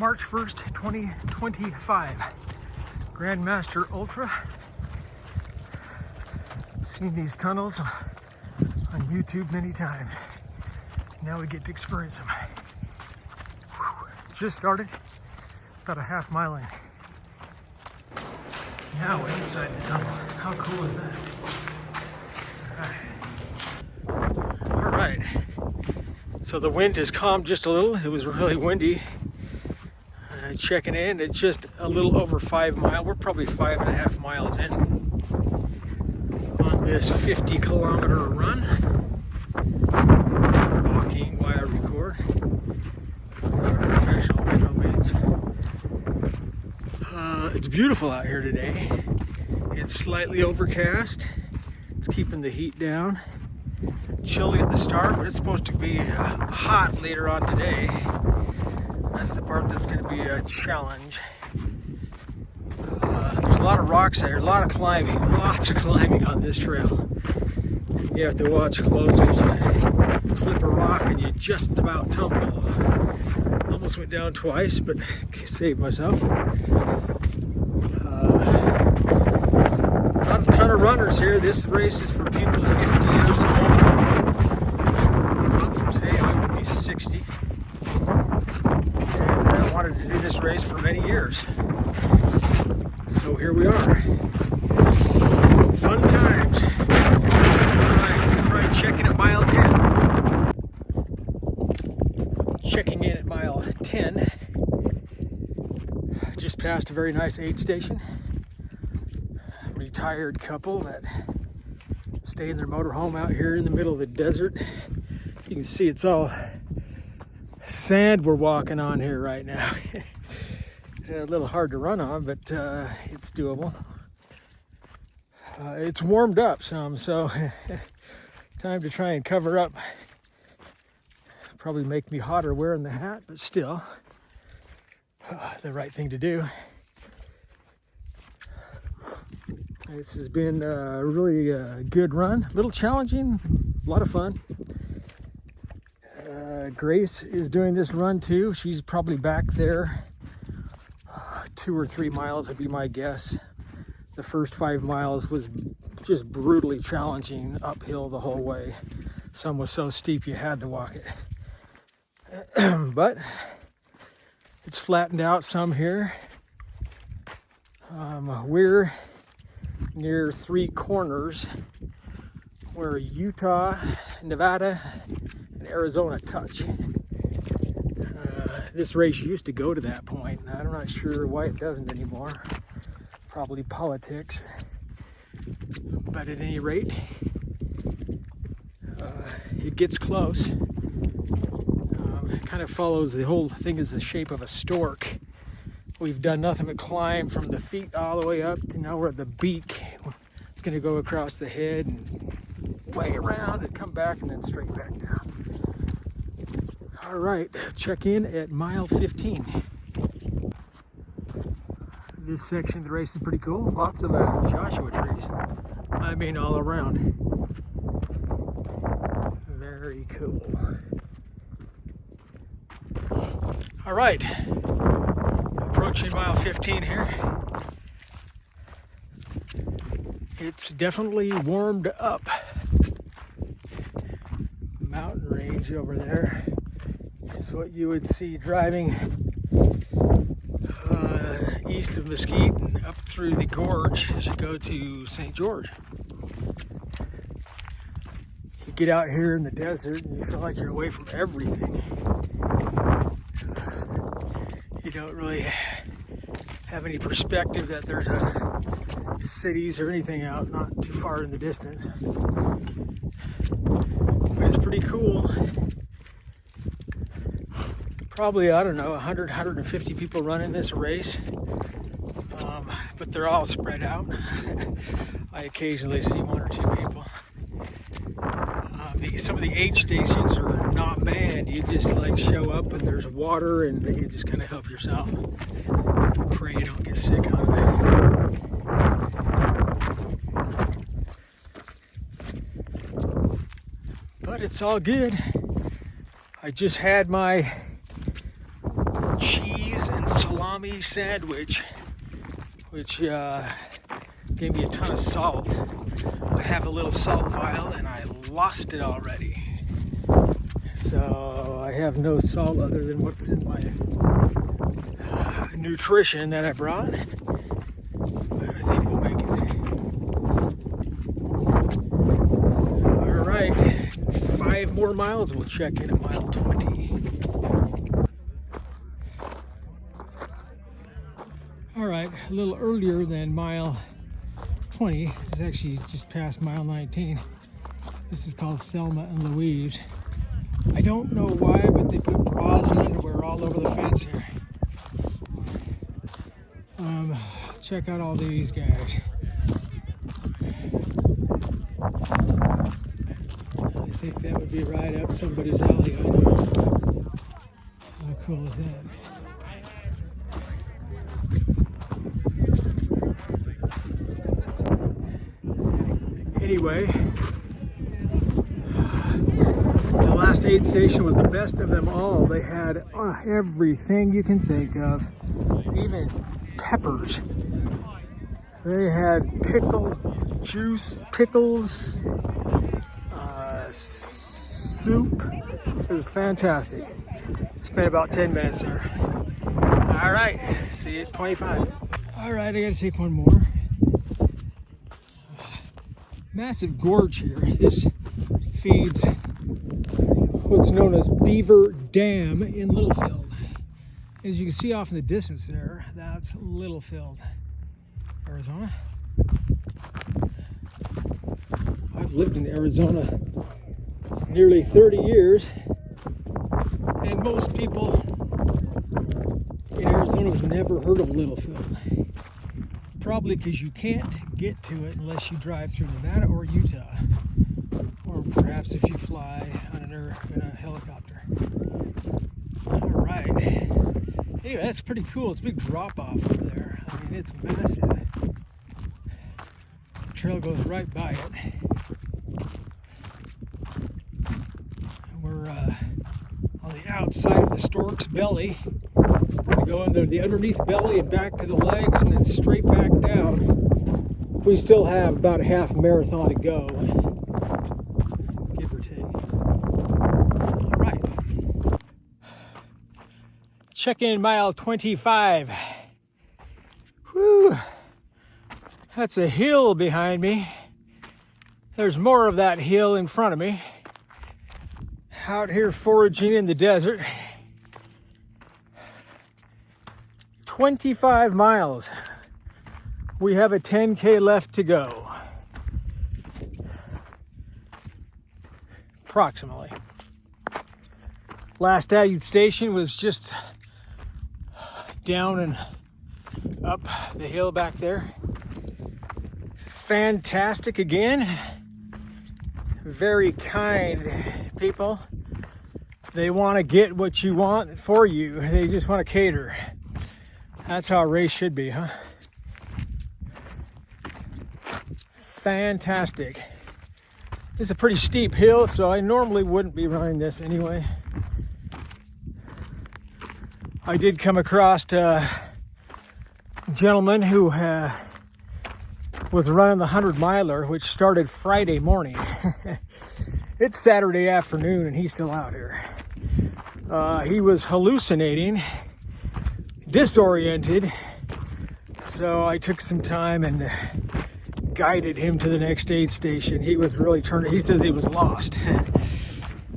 March 1st, 2025. Grandmaster Ultra. Seen these tunnels on YouTube many times. Now we get to experience them. Whew. Just started, about a half mile in. Now we're inside the tunnel. How cool is that? All right. So the wind has calmed just a little. It was really windy. Checking in, it's just a little over 5 miles. We're probably 5.5 miles in on this 50-kilometer run. Walking while I record. Not a professional by no means. It's beautiful out here today. It's slightly overcast. It's keeping the heat down. Chilly at the start, but it's supposed to be hot later on today. That's the part that's going to be a challenge. There's a lot of rocks out here, a lot of climbing, lots of climbing on this trail. You have to watch close because you clip a rock and you just about tumble. Almost went down twice, but saved myself. Not a ton of runners here. This race is for people 50 years and older. A month from today, I will be 60. And I wanted to do this race for many years. So here we are. Fun times. Alright, try checking at mile 10. Checking in at mile 10. Just passed a very nice aid station. Retired couple that stay in their motorhome out here in the middle of the desert. You can see it's all sand we're walking on here right now. A little hard to run on, but it's doable. It's warmed up some, so time to try and cover up. Probably make me hotter wearing the hat, but still the right thing to do. This has been a really good run, a little challenging, a lot of fun. Grace is doing this run too. She's probably back there 2 or 3 miles would be my guess. The first 5 miles was just brutally challenging, uphill the whole way. Some was so steep you had to walk it. But it's flattened out some here. We're near 3 corners where Utah, Nevada, and Arizona touch. This race used to go to that point. I'm not sure why it doesn't anymore. Probably politics. But at any rate, it gets close. It kind of follows, the whole thing is the shape of a stork. We've done nothing but climb from the feet all the way up to now we're at the beak. It's going to go across the head and way around and come back and then straight back down. All right, check in at mile 15. This section of the race is pretty cool. Lots of Joshua trees. I mean, all around. Very cool. All right, approaching mile 15 here. It's definitely warmed up. Mountain range over there is what you would see driving east of Mesquite and up through the gorge as you go to St. George. You get out here in the desert and you feel like you're away from everything. You don't really have any perspective that there's cities or anything out not too far in the distance. But it's pretty cool. Probably, I don't know, 100, 150 people running this race. But they're all spread out. I occasionally see 1 or 2 people. Some of the aid stations are not manned. You just like show up and there's water and you just kind of help yourself. Pray you don't get sick on it. But it's all good. I just had my cheese and salami sandwich, which gave me a ton of salt. I have a little salt vial and I lost it already. So I have no salt other than what's in my nutrition that I brought. But I think we'll make it. All right, 5 more miles. We'll check in at mile 20. All right, a little earlier than mile 20. It's actually just past mile 19. This is called Thelma and Louise. I don't know why, but they put bras and underwear all over the fence here. Check out all these guys. I think that would be right up somebody's alley. I know. How cool is that? Anyway, the last aid station was the best of them all. They had everything you can think of, even peppers. They had pickle juice, pickles, soup. It was fantastic. Spent about 10 minutes there. All right, see you at 25. All right, I gotta take one more. Massive gorge here. This feeds what's known as Beaver Dam in Littlefield. As you can see off in the distance there, that's Littlefield, Arizona. I've lived in Arizona nearly 30 years, and most people in Arizona have never heard of Littlefield. Probably because you can't get to it unless you drive through Nevada or Utah, or perhaps if you fly in a helicopter. All right. Anyway, that's pretty cool. It's a big drop off over there. I mean, it's massive. The trail goes right by it. We're on the outside of the stork's belly. We're going to go under the underneath belly and back to the legs and then straight back down. We still have about a half marathon to go, give or take. All right. Check-in mile 25. Whew. That's a hill behind me. There's more of that hill in front of me. Out here foraging in the desert. 25 miles. We have a 10K left to go. Approximately. Last aid station was just down and up the hill back there. Fantastic again. Very kind people. They want to get what you want for you. They just want to cater. That's how a race should be, huh? Fantastic. This is a pretty steep hill, so I normally wouldn't be running this anyway. I did come across a gentleman who was running the 100-miler, which started Friday morning. It's Saturday afternoon, and he's still out here. He was hallucinating, disoriented, so I took some time and guided him to the next aid station. He was really he says he was lost.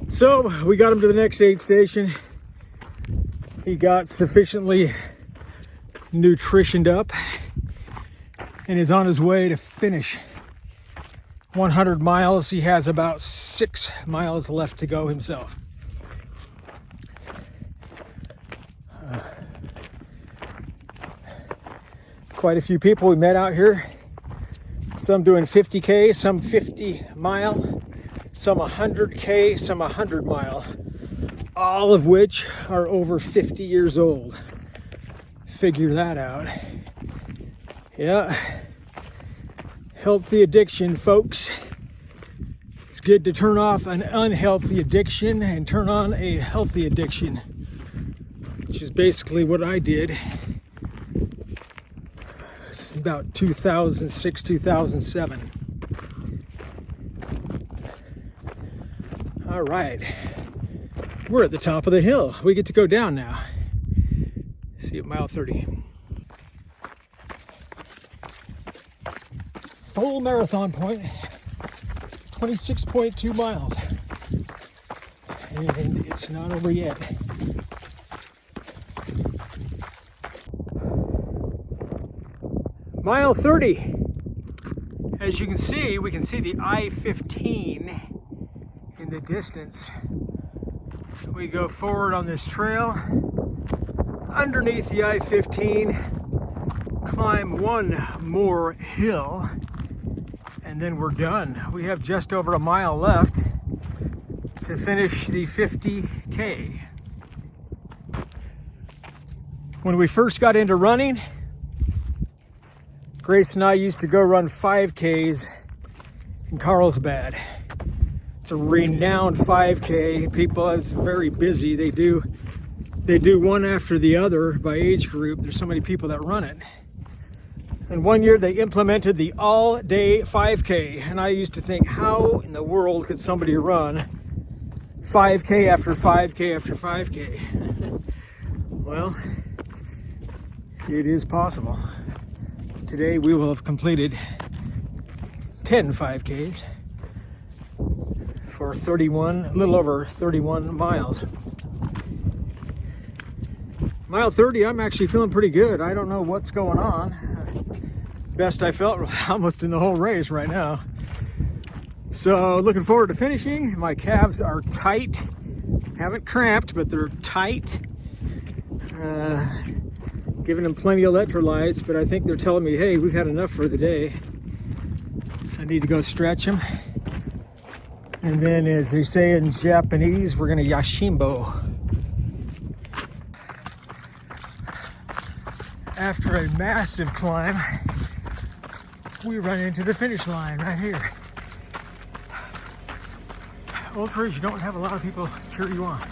So we got him to the next aid station. He got sufficiently nutritioned up and is on his way to finish 100 miles. He has about 6 miles left to go himself. Quite a few people we met out here. Some doing 50K, some 50 mile, some 100K, some 100 mile. All of which are over 50 years old. Figure that out. Yeah. Healthy addiction, folks. It's good to turn off an unhealthy addiction and turn on a healthy addiction, which is basically what I did. about 2006, 2007. All right, we're at the top of the hill. We get to go down now. See you at mile 30. Full marathon point, 26.2 miles. And it's not over yet. Mile 30. As you can see, we can see the I-15 in the distance. We go forward on this trail, underneath the I-15, climb one more hill, and then we're done. We have just over a mile left to finish the 50K. When we first got into running, Grace and I used to go run 5Ks in Carlsbad. It's a renowned 5K. People, it's very busy. They do one after the other by age group. There's so many people that run it. And one year they implemented the all-day 5K. And I used to think, how in the world could somebody run 5K after 5K after 5K? Well, it is possible. Today we will have completed 10 5Ks for a little over 31 miles. Mile 30, I'm actually feeling pretty good. I don't know what's going on. Best I felt almost in the whole race right now. So looking forward to finishing. My calves are tight. Haven't cramped, but they're tight. Giving them plenty of electrolytes, but I think they're telling me, hey, we've had enough for the day. So I need to go stretch them. And then, as they say in Japanese, we're gonna yashimbo. After a massive climb, we run into the finish line right here. Ultras, you don't have a lot of people cheer you on.